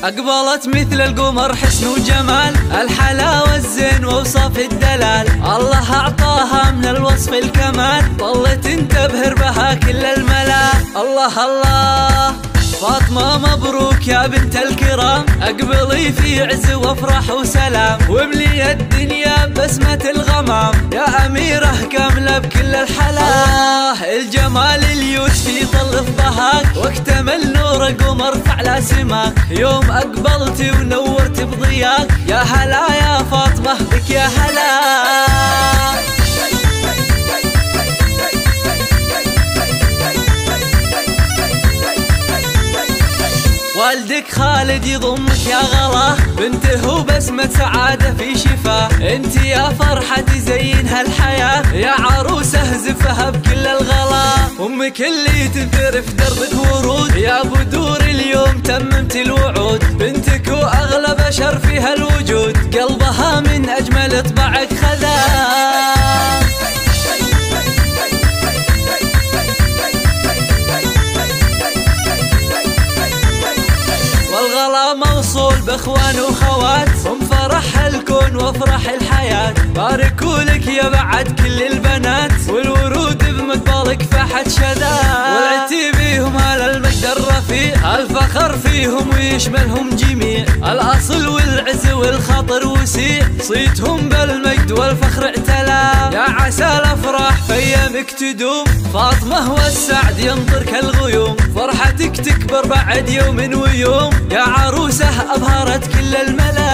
أقبلت مثل القمر حسن وجمال، الحلاوة الزين ووصف الدلال، الله أعطاها من الوصف الكمال، ظلت تبهر بها كل الملا. الله الله فاطمة مبروك يا بنت الكرام، اقبلي في عز وافرح وسلام، واملي الدنيا بسمة الغمام، يا أميرة كاملة بكل الحلا. الجمال اليوس في ظل ضحاك، واكتمل نور قمر فعلى سماك، يوم اقبلتي ونورت بضياك، يا هلا يا فاطمة بك يا هلا. والدك خالد يضمك يا غلا، بنته وبسمة سعادة في شفاه، انت يا فرحة تزين هالحياة، يا عروسة زفها بكل الغلا، امك اللي تنثر في دربك ورود، يا بدور اليوم تممت الوعود، بنتك واغلى بشر في هالوجود، قلبها من اجمل طبعك خذاه. والغلا موصول باخوان وخوات، هم فرح الكون وافرح الحياة، باركوا لك يا بعد كل البنات، والورود بمقبلك فحت شذا، والعتي بيهم على المجد الرفيع، الفخر فيهم ويشملهم جميع، الاصل والعز والخطر وسيع، صيتهم بالمجد والفخر اعتلى، يا عسى الافراح في ايامك تدوم، فاطمة والسعد ينطر كالغيوم، فرحتك تكبر بعد يوم ويوم، يا عروسة أبهرت كل الملا.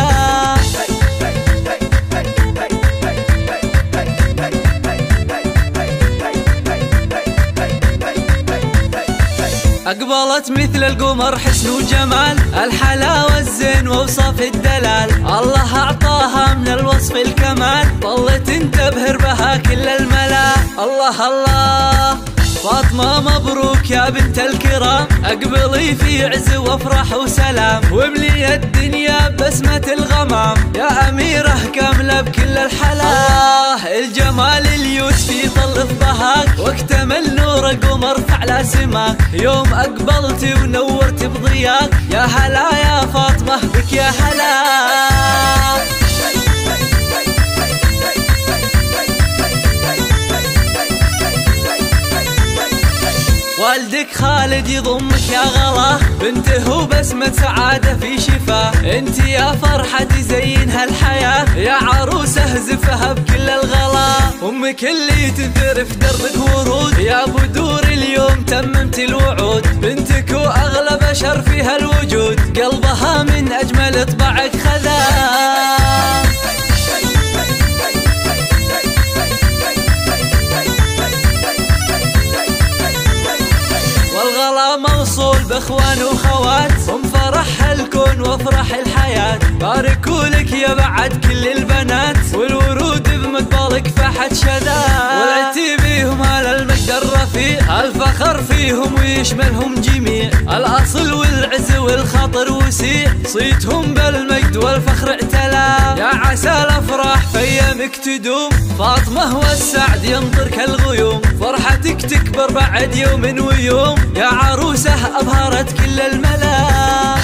أقبلت مثل القمر حسن وجمال، الحلاوة الزين ووصف الدلال، الله أعطاها من الوصف الكمال، ظلت تبهر بها كل الملا. الله الله فاطمة مبروك يا بنت الكرام، اقبلي في عز وافرح وسلام، واملي الدنيا بسمة الغمام، يا أميرة كاملة بكل الحلا. الجمال اليوس في ظل ضحاك، واكتمل نور قمر فعلى سماك، يوم اقبلتي ونورت بضياك، يا هلا يا فاطمة بك يا هلا. والدك خالد يضمك يا غلا، بنته وبسمة سعادة في شفاه، انت يا فرحة تزين هالحياة، يا عروسة زفها بكل الغلا، امك اللي تنثر في دربك ورود، يا بدور اليوم تممت الوعود، بنتك واغلى بشر في هالوجود، قلبها من اجمل طبعك خذاه. والغلا موصول باخوان وخوات، هم فرح الكون وافرح الحياة، باركوا لك يا بعد كل البنات، والورود بمقبلك فحت شذا، والعتي بيهم على المجد الرفيع، الفخر فيهم ويشملهم جميع، الاصل والعز والخطر وسيع، صيتهم بالمجد والفخر اعتلى، يا عسى الافراح في ايامك تدوم، فاطمة والسعد ينطر كالغيوم، فرحتك تكبر بعد يوم ويوم، يا عروسة أبهرت كل الملا.